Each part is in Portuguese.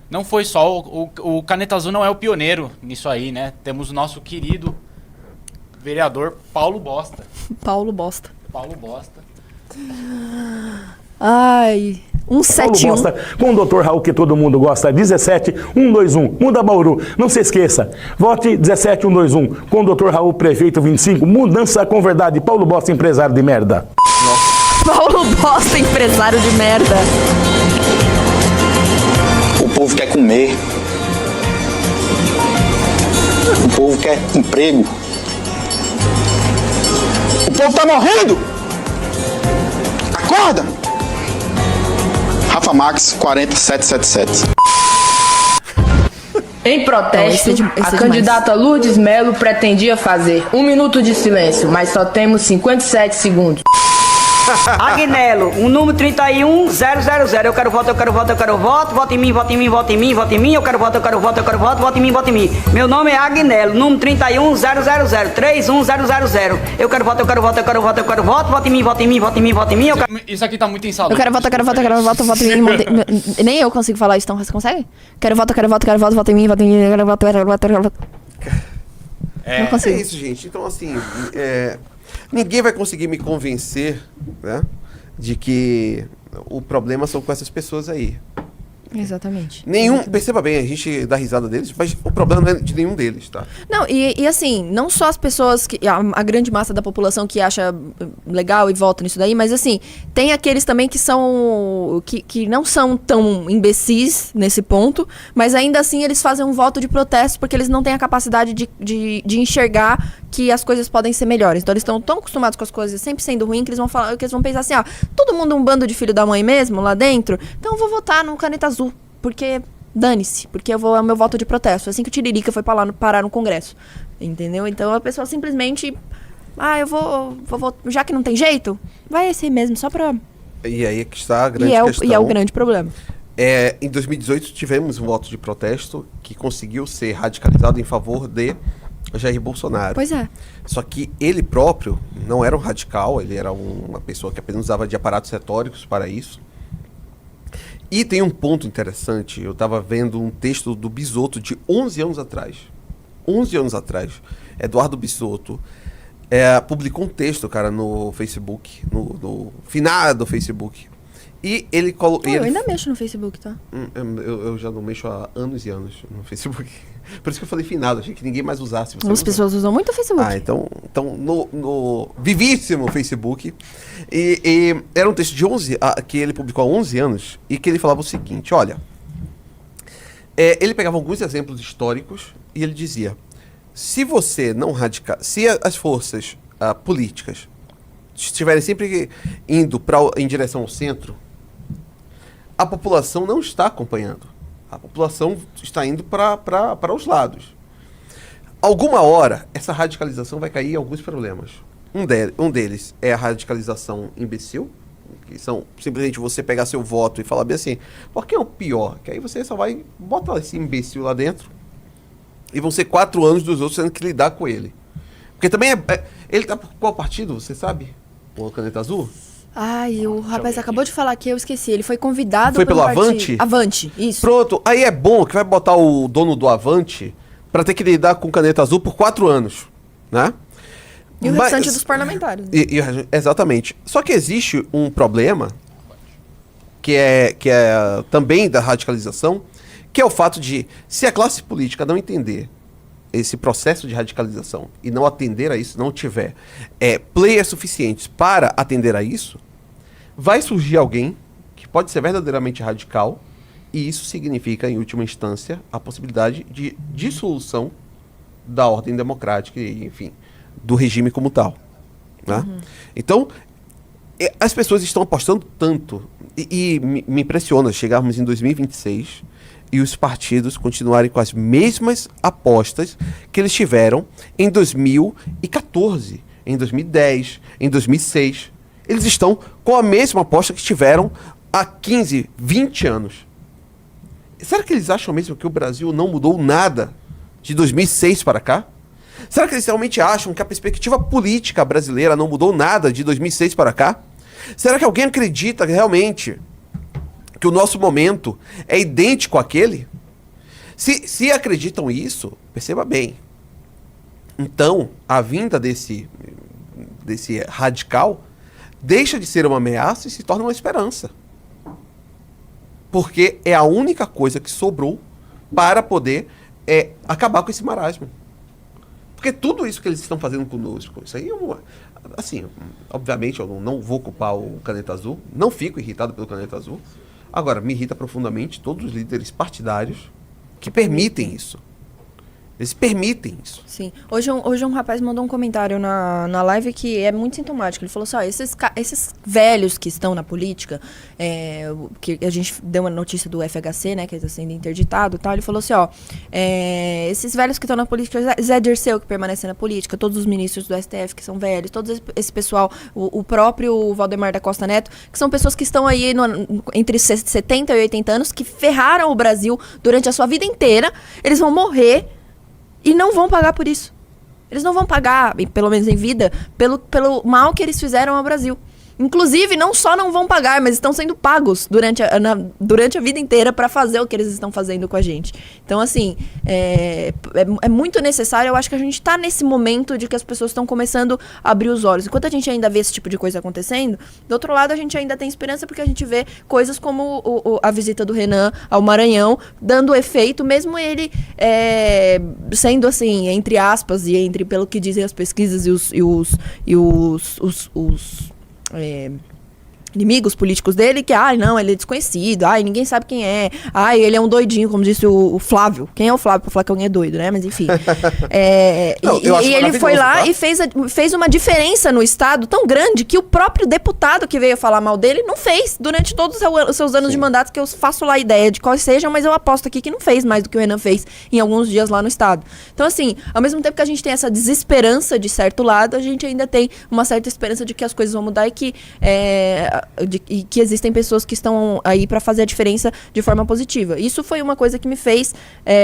Não foi só o Caneta Azul não é o pioneiro nisso aí, né? Temos o nosso querido vereador Paulo Bosta. Paulo Bosta. Ai, 171. Paulo Bosta, com o Dr. Raul, que todo mundo gosta, 17121, muda Bauru. Não se esqueça, vote 17121, com o Dr. Raul, prefeito 25, mudança com verdade. Paulo Bosta, empresário de merda. Paulo Bosta, empresário de merda. O povo quer comer. O povo quer emprego. O povo tá morrendo. Acorda! Rafa Max 40777. Em protesto, a candidata Lourdes Melo pretendia fazer 1 minuto de silêncio, mas só temos 57 segundos. Agnello, o número 31000. Eu quero voto, eu quero voto, eu quero voto. Vote em mim, vote em mim, vote em mim, vote em mim. Eu quero voto, eu quero voto, eu quero voto. Vote em mim, vote em mim. Meu nome é Agnello, número 31000. 31000. Eu quero voto, eu quero voto, eu quero voto, eu quero voto. Vote em mim, vote em mim, vote em mim, vote em mim. Isso aqui tá muito insalubre. Eu quero voto, eu quero voto, eu quero voto, voto em mim. Nem eu consigo falar isso, então você consegue? Quero voto, eu quero voto, eu quero voto, voto em mim, voto em mim. Eu quero voto, eu quero voto, eu quero voto. Não consigo. É isso, gente. Então, assim, ninguém vai conseguir me convencer, né, de que o problema são com essas pessoas aí. Exatamente. Perceba bem, a gente dá risada deles, mas o problema não é de nenhum deles, tá? Não, e assim, não só as pessoas, a grande massa da população que acha legal e vota nisso daí, mas assim, tem aqueles também que são, que não são tão imbecis nesse ponto, mas ainda assim eles fazem um voto de protesto porque eles não têm a capacidade de enxergar que as coisas podem ser melhores. Então eles estão tão acostumados com as coisas sempre sendo ruim que eles vão falar, que eles vão pensar assim, todo mundo um bando de filho da mãe mesmo lá dentro, então eu vou votar no Caneta Azul. Porque dane-se, porque é o meu voto de protesto. Assim que o Tiririca foi parar no Congresso. Entendeu? Então a pessoa simplesmente. Eu vou já que não tem jeito, vai esse mesmo, só pra. E aí é que está a grande questão. E é o grande problema. Em 2018 tivemos um voto de protesto que conseguiu ser radicalizado em favor de Jair Bolsonaro. Pois é. Só que ele próprio não era um radical, ele era uma pessoa que apenas usava de aparatos retóricos para isso. E tem um ponto interessante, eu estava vendo um texto do Bisotto de 11 anos atrás. 11 anos atrás. Eduardo Bisotto publicou um texto, cara, no Facebook, no finado do Facebook. E ele colocou... Eu ainda mexo no Facebook, tá? Eu já não mexo há anos e anos no Facebook. Por isso que eu falei finado, achei que ninguém mais usasse. As pessoas usam muito o Facebook. Então no vivíssimo Facebook. E era um texto de 11, que ele publicou há 11 anos, e que ele falava o seguinte, olha... ele pegava alguns exemplos históricos e ele dizia, se você não radicar... Se as forças políticas estiverem sempre indo em direção ao centro, a população não está acompanhando. A população está indo para os lados. Alguma hora, essa radicalização vai cair em alguns problemas. Um deles é a radicalização imbecil, que são simplesmente você pegar seu voto e falar bem assim, por que é o pior? Que aí você só vai botar esse imbecil lá dentro e vão ser 4 anos dos outros tendo que lidar com ele. Porque também ele tá por qual partido, você sabe? O Caneta Azul? O rapaz acabou de falar que eu esqueci. Ele foi convidado pelo Avante? Avante, isso. Pronto, aí é bom que vai botar o dono do Avante para ter que lidar com Caneta Azul por 4 anos, né? E o restante dos parlamentares. Exatamente. Só que existe um problema que é também da radicalização, que é o fato de, se a classe política não entender esse processo de radicalização e não atender a isso, não tiver players suficientes para atender a isso, vai surgir alguém que pode ser verdadeiramente radical, e isso significa, em última instância, a possibilidade de dissolução da ordem democrática e, enfim, do regime como tal. Né? Uhum. Então, as pessoas estão apostando tanto, e me impressiona chegarmos em 2026 e os partidos continuarem com as mesmas apostas que eles tiveram em 2014, em 2010, em 2006. Eles estão com a mesma aposta que tiveram há 15, 20 anos. Será que eles acham mesmo que o Brasil não mudou nada de 2006 para cá? Será que eles realmente acham que a perspectiva política brasileira não mudou nada de 2006 para cá? Será que alguém acredita realmente que o nosso momento é idêntico àquele, se acreditam isso, perceba bem. Então, a vinda desse radical deixa de ser uma ameaça e se torna uma esperança. Porque é a única coisa que sobrou para poder acabar com esse marasmo. Porque tudo isso que eles estão fazendo conosco, isso aí, assim, obviamente eu não vou culpar o Caneta Azul, não fico irritado pelo Caneta Azul. Agora, me irrita profundamente todos os líderes partidários que permitem isso. Eles permitem isso. Sim. Hoje um rapaz mandou um comentário na live que é muito sintomático. Ele falou assim, esses velhos que estão na política, que a gente deu uma notícia do FHC, né, que está sendo interditado e tal, ele falou assim, esses velhos que estão na política, Zé Dirceu, que permanece na política, todos os ministros do STF que são velhos, todo esse pessoal, o próprio Valdemar da Costa Neto, que são pessoas que estão aí entre 70 e 80 anos, que ferraram o Brasil durante a sua vida inteira, eles vão morrer e não vão pagar por isso. Eles não vão pagar, pelo menos em vida, pelo mal que eles fizeram ao Brasil. Inclusive, não só não vão pagar, mas estão sendo pagos durante a vida inteira para fazer o que eles estão fazendo com a gente. Então, assim, é muito necessário. Eu acho que a gente está nesse momento de que as pessoas estão começando a abrir os olhos. Enquanto a gente ainda vê esse tipo de coisa acontecendo, do outro lado a gente ainda tem esperança porque a gente vê coisas como a visita do Renan ao Maranhão, dando efeito, mesmo ele sendo, assim, entre aspas, e pelo que dizem as pesquisas e os inimigos políticos dele, que, não, ele é desconhecido, ninguém sabe quem é, ele é um doidinho, como disse o Flávio. Quem é o Flávio pra falar que alguém é doido, né? Mas enfim. E ele foi lá, tá? E fez uma diferença no Estado tão grande que o próprio deputado que veio falar mal dele não fez durante todos os seus anos de mandato, que eu faço lá ideia de quais sejam, mas eu aposto aqui que não fez mais do que o Renan fez em alguns dias lá no Estado. Então, assim, ao mesmo tempo que a gente tem essa desesperança de certo lado, a gente ainda tem uma certa esperança de que as coisas vão mudar e que existem pessoas que estão aí para fazer a diferença de forma positiva. Isso foi uma coisa que me fez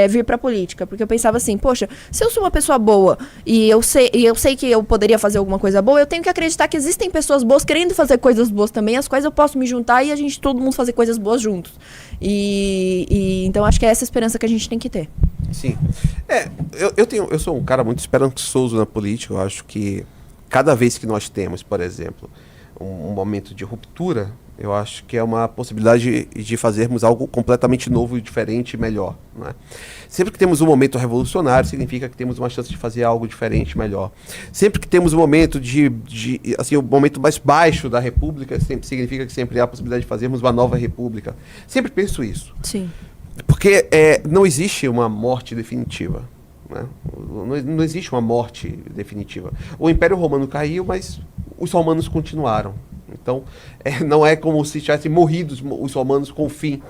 vir para a política, porque eu pensava assim, poxa, se eu sou uma pessoa boa e eu sei que eu poderia fazer alguma coisa boa, eu tenho que acreditar que existem pessoas boas querendo fazer coisas boas também, as quais eu posso me juntar e todo mundo fazer coisas boas juntos. Então acho que é essa esperança que a gente tem que ter. Sim. Eu sou um cara muito esperançoso na política. Eu acho que cada vez que nós temos, por exemplo, um momento de ruptura, eu acho que é uma possibilidade de fazermos algo completamente novo, diferente e melhor, né? Sempre que temos um momento revolucionário, significa que temos uma chance de fazer algo diferente, melhor. Sempre que temos um momento assim, o momento mais baixo da república, sempre significa que sempre há a possibilidade de fazermos uma nova república. Sempre penso isso. Sim. Porque não existe uma morte definitiva, né? Não existe uma morte definitiva. O Império Romano caiu, mas os romanos continuaram. Então, não é como se tivessem morrido os romanos com o fim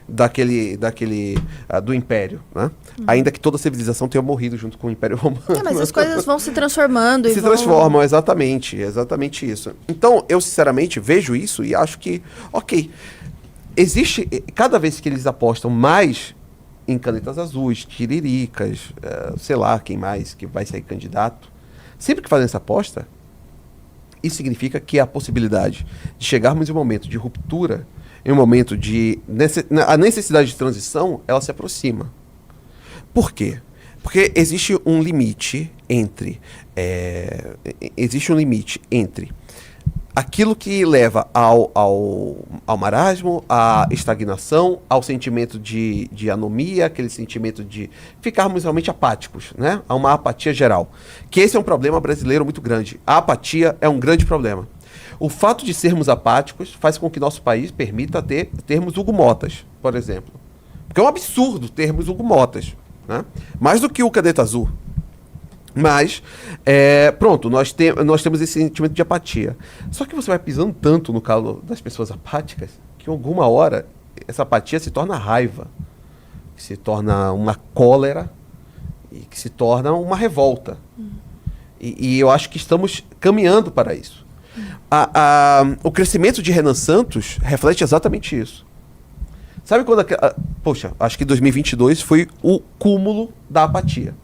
do Império, né? Ainda que toda a civilização tenha morrido junto com o Império Romano. Mas as coisas vão se transformando. Transformam, exatamente isso. Então, eu sinceramente vejo isso e acho que, ok, existe, cada vez que eles apostam mais em canetas azuis, tiriricas, sei lá quem mais que vai sair candidato, sempre que fazem essa aposta, isso significa que a possibilidade de chegarmos em um momento de ruptura, em um momento a necessidade de transição, ela se aproxima. Por quê? Porque existe um limite entre aquilo que leva ao marasmo, à estagnação, ao sentimento de anomia, aquele sentimento de ficarmos realmente apáticos, né? A uma apatia geral. Que esse é um problema brasileiro muito grande. A apatia é um grande problema. O fato de sermos apáticos faz com que nosso país permita termos Hugo Motas, por exemplo. Porque é um absurdo termos Hugo Motas, né? Mais do que o Caneta Azul. Mas, pronto, nós temos esse sentimento de apatia. Só que você vai pisando tanto no calo das pessoas apáticas que, em alguma hora, essa apatia se torna raiva, que se torna uma cólera e que se torna uma revolta. E eu acho que estamos caminhando para isso. O crescimento de Renan Santos reflete exatamente isso. Sabe quando... Poxa, acho que 2022 foi o cúmulo da apatia.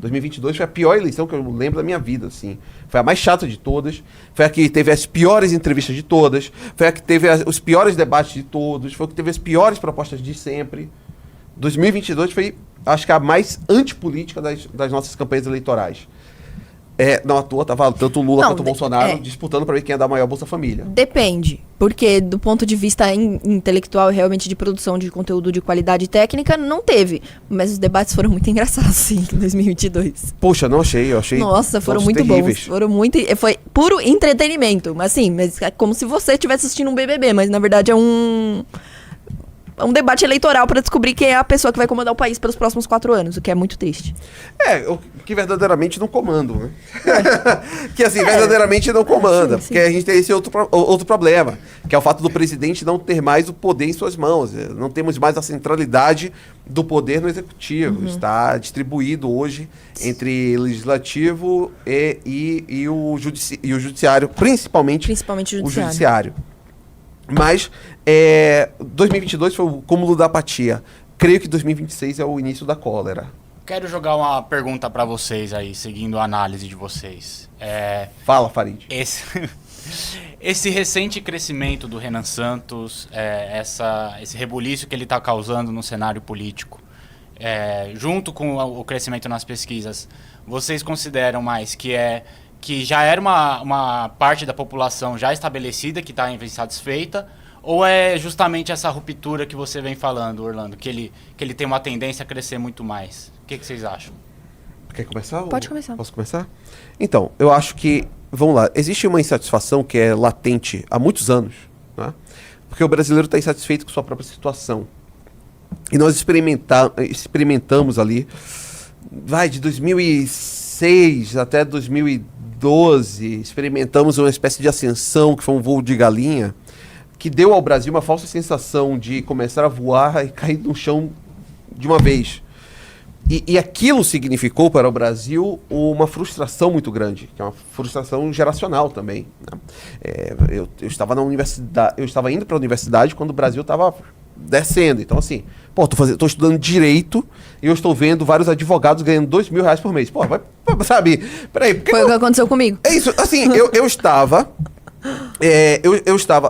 2022 foi a pior eleição que eu lembro da minha vida, assim. Foi a mais chata de todas, foi a que teve as piores entrevistas de todas, foi a que teve os piores debates de todos, foi a que teve as piores propostas de sempre. 2022 foi, acho que a mais antipolítica das nossas campanhas eleitorais. Não à toa, tava tanto o Lula quanto o Bolsonaro disputando para ver quem ia dar a maior Bolsa Família. Depende, porque do ponto de vista intelectual e realmente de produção de conteúdo de qualidade técnica, não teve. Mas os debates foram muito engraçados, sim, em 2022. Poxa, não achei, eu achei. Nossa, foram muito terríveis. bons. Foi puro entretenimento, mas assim, mas é como se você estivesse assistindo um BBB, mas na verdade é um debate eleitoral para descobrir quem é a pessoa que vai comandar o país pelos próximos 4 anos, o que é muito triste. O que verdadeiramente não comanda, né? Que assim, verdadeiramente não comanda. Sim. Porque a gente tem esse outro problema, que é o fato do presidente não ter mais o poder em suas mãos. Não temos mais a centralidade do poder no executivo. Está distribuído hoje entre legislativo e o judiciário, principalmente o judiciário. Mas 2022 foi o cúmulo da apatia. Creio que 2026 é o início da cólera. Quero jogar uma pergunta para vocês aí, seguindo a análise de vocês. Fala, Farid. Esse recente crescimento do Renan Santos, esse rebuliço que ele está causando no cenário político, junto com o crescimento nas pesquisas, vocês consideram mais que já era uma parte da população já estabelecida, que está insatisfeita, ou é justamente essa ruptura que você vem falando, Orlando, que ele tem uma tendência a crescer muito mais? O que vocês acham? Quer começar? Pode começar. Posso começar? Então, eu acho que, vamos lá, existe uma insatisfação que é latente há muitos anos, né? Porque o brasileiro está insatisfeito com sua própria situação. E nós experimentamos ali, de 2006 até 2012, experimentamos uma espécie de ascensão, que foi um voo de galinha, que deu ao Brasil uma falsa sensação de começar a voar e cair no chão de uma vez. E aquilo significou para o Brasil uma frustração muito grande, que é uma frustração geracional também, né? Eu estava na universidade, eu estava indo para a universidade quando o Brasil estava descendo. Então, assim, tô estudando direito e eu estou vendo vários advogados ganhando R$2.000 por mês. Sabe? Peraí. Foi o que aconteceu comigo. É isso, assim, eu estava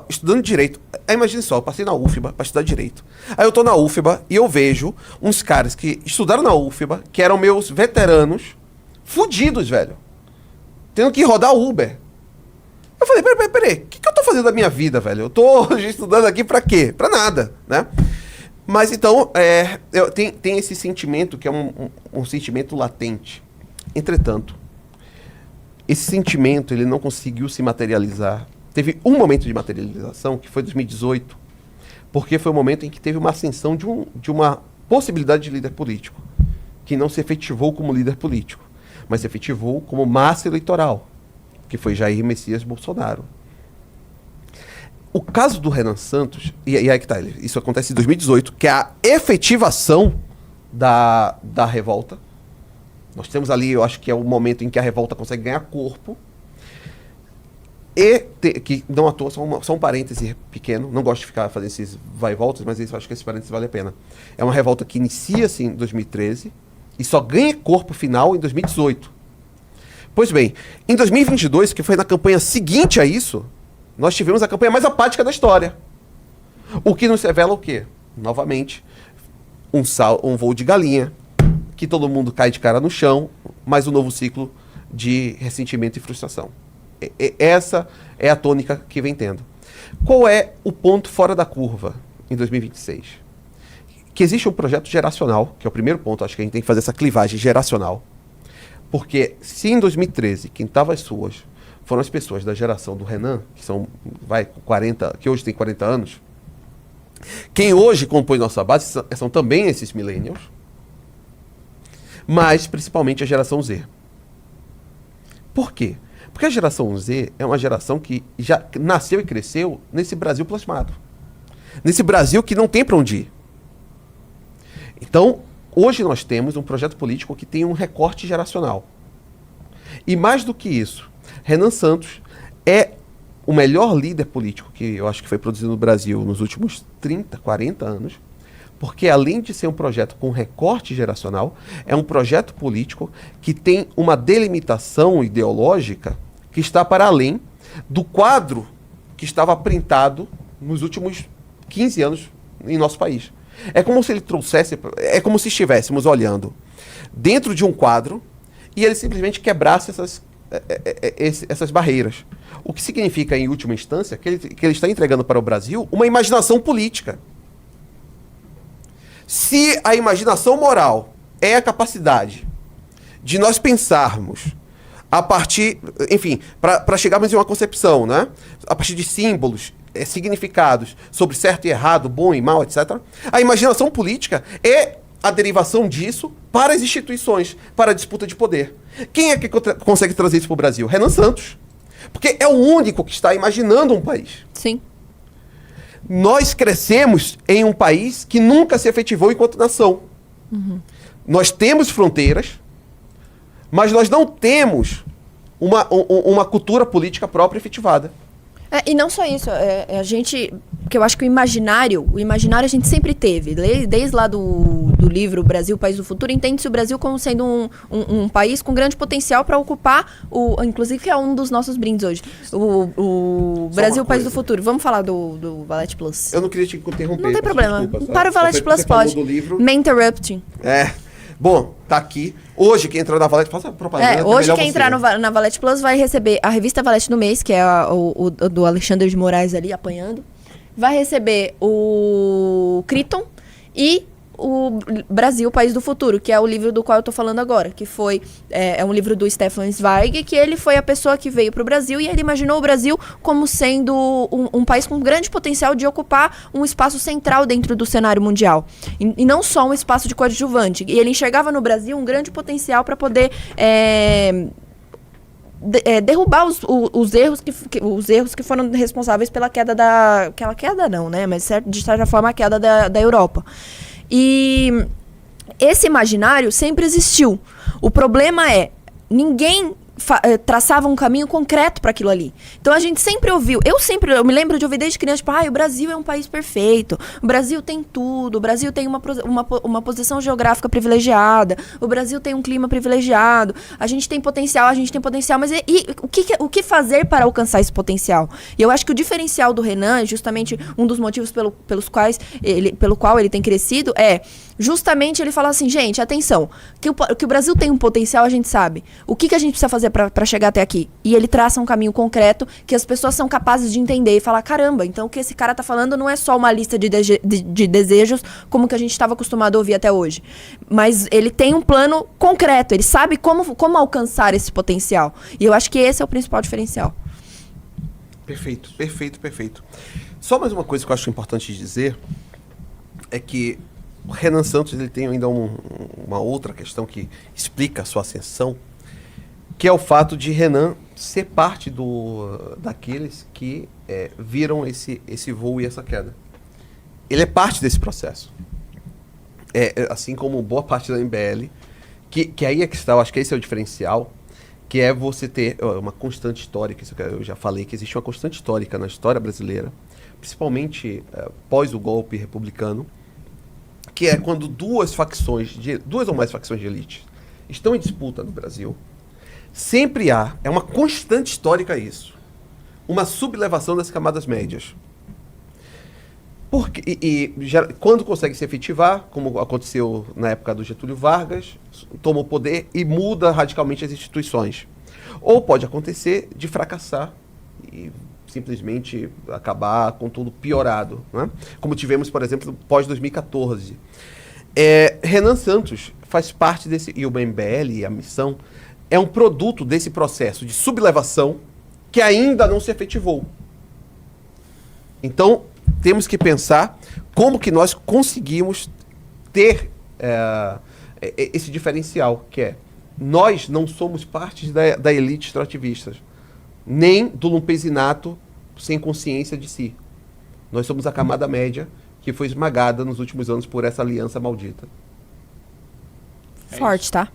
estudando direito. Aí imagine só, eu passei na UFBA para estudar direito. Aí eu tô na UFBA e eu vejo uns caras que estudaram na UFBA, que eram meus veteranos, fudidos, velho. Tendo que rodar Uber. Eu falei, peraí, o que eu tô fazendo da minha vida, velho? Eu tô estudando aqui pra quê? Pra nada, né? Mas então, tem esse sentimento que é um sentimento latente. Entretanto, esse sentimento ele não conseguiu se materializar. Teve um momento de materialização, que foi 2018, porque foi o momento em que teve uma ascensão de uma possibilidade de líder político, que não se efetivou como líder político, mas se efetivou como massa eleitoral, que foi Jair Messias Bolsonaro. O caso do Renan Santos, e aí que tá, isso acontece em 2018, que é a efetivação da revolta. Nós temos ali, eu acho que é o momento em que a revolta consegue ganhar corpo. Que não à toa, só um parêntese pequeno, não gosto de ficar fazendo esses vai e voltas, mas eu acho que esse parêntese vale a pena. É uma revolta que inicia-se em 2013 e só ganha corpo final em 2018. Pois bem, em 2022, que foi na campanha seguinte a isso, nós tivemos a campanha mais apática da história. O que nos revela o quê? Novamente, um voo de galinha, que todo mundo cai de cara no chão, mais um novo ciclo de ressentimento e frustração. Essa é a tônica que vem tendo. Qual é o ponto fora da curva em 2026? Que existe um projeto geracional, que é o primeiro ponto, acho que a gente tem que fazer essa clivagem geracional. Porque se em 2013, quem estava às suas foram as pessoas da geração do Renan, que são, que hoje tem 40 anos, quem hoje compõe nossa base são também esses millennials, mas principalmente a geração Z. Por quê? Porque a geração Z é uma geração que já nasceu e cresceu nesse Brasil plasmado. Nesse Brasil que não tem para onde ir. Então, hoje nós temos um projeto político que tem um recorte geracional. E mais do que isso, Renan Santos é o melhor líder político que eu acho que foi produzido no Brasil nos últimos 30, 40 anos, Porque além de ser um projeto com recorte geracional, é um projeto político que tem uma delimitação ideológica que está para além do quadro que estava printado nos últimos 15 anos em nosso país. É como se ele trouxesse, é como se estivéssemos olhando dentro de um quadro e ele simplesmente quebrasse essas barreiras. O que significa, em última instância, que ele está entregando para o Brasil uma imaginação política. Se a imaginação moral é a capacidade de nós pensarmos a partir, enfim, para chegarmos em uma concepção, né? A partir de símbolos, significados sobre certo e errado, bom e mal, etc. A imaginação política é a derivação disso para as instituições, para a disputa de poder. Quem é que consegue trazer isso para o Brasil? Renan Santos. Porque é o único que está imaginando um país. Sim. Nós crescemos em um país que nunca se efetivou enquanto nação. Nós temos fronteiras, mas nós não temos uma cultura política própria efetivada. E não só isso, a gente, porque eu acho que o imaginário a gente sempre teve, desde lá do livro Brasil, País do Futuro, entende-se o Brasil como sendo um país com grande potencial para ocupar, inclusive que é um dos nossos brindes hoje, o Brasil, País do Futuro. Vamos falar do Valete Plus. Eu não queria te interromper. Não tem problema, desculpa, para o Valete Plus pode, me interrupting. Bom, tá aqui. Hoje, quem entrar na Valete, faça propaganda. Hoje, quem entrar na Valete Plus vai receber a revista Valete do Mês, que é o do Alexandre de Moraes ali, apanhando. Vai receber o Crichton e o Brasil, País do Futuro, que é o livro do qual eu tô falando agora, que foi é um livro do Stefan Zweig, que ele foi a pessoa que veio pro Brasil e ele imaginou o Brasil como sendo um país com grande potencial de ocupar um espaço central dentro do cenário mundial. E não só um espaço de coadjuvante. E ele enxergava no Brasil um grande potencial para poder derrubar os erros que foram responsáveis pela queda aquela queda não, né? Mas de certa forma a queda da Europa. E esse imaginário sempre existiu. O problema é, ninguém traçava um caminho concreto para aquilo ali. Então a gente sempre ouviu, eu me lembro de ouvir desde criança, tipo, o Brasil é um país perfeito, o Brasil tem tudo, o Brasil tem uma posição geográfica privilegiada, o Brasil tem um clima privilegiado, a gente tem potencial, mas o que fazer para alcançar esse potencial? E eu acho que o diferencial do Renan, justamente um dos motivos pelo qual ele tem crescido, é justamente ele falar assim, gente, atenção, que o Brasil tem um potencial, a gente sabe. O que a gente precisa fazer para chegar até aqui? E ele traça um caminho concreto que as pessoas são capazes de entender e falar, caramba, então o que esse cara tá falando não é só uma lista de desejos como que a gente estava acostumado a ouvir até hoje. Mas ele tem um plano concreto, ele sabe como alcançar esse potencial. E eu acho que esse é o principal diferencial. Perfeito. Só mais uma coisa que eu acho importante dizer é que o Renan Santos ele tem ainda uma outra questão que explica a sua ascensão, que é o fato de Renan ser parte daqueles que viram esse voo e essa queda. Ele é parte desse processo. Assim como boa parte da MBL, que aí é que está, eu acho que esse é o diferencial, que é você ter uma constante histórica, isso que eu já falei, que existe uma constante histórica na história brasileira, principalmente pós o golpe republicano, que é quando duas ou mais facções de elite estão em disputa no Brasil, sempre é uma constante histórica isso, uma sublevação das camadas médias. Quando consegue se efetivar, como aconteceu na época do Getúlio Vargas, toma o poder e muda radicalmente as instituições. Ou pode acontecer de fracassar e simplesmente acabar com tudo piorado, né? Como tivemos, por exemplo, pós-2014. Renan Santos faz parte desse, e o MBL e a missão, é um produto desse processo de sublevação que ainda não se efetivou. Então, temos que pensar como que nós conseguimos ter esse diferencial, que é, nós não somos parte da elite extrativista, nem do lumpesinato sem consciência de si. Nós somos a camada média que foi esmagada nos últimos anos por essa aliança maldita. Forte, tá?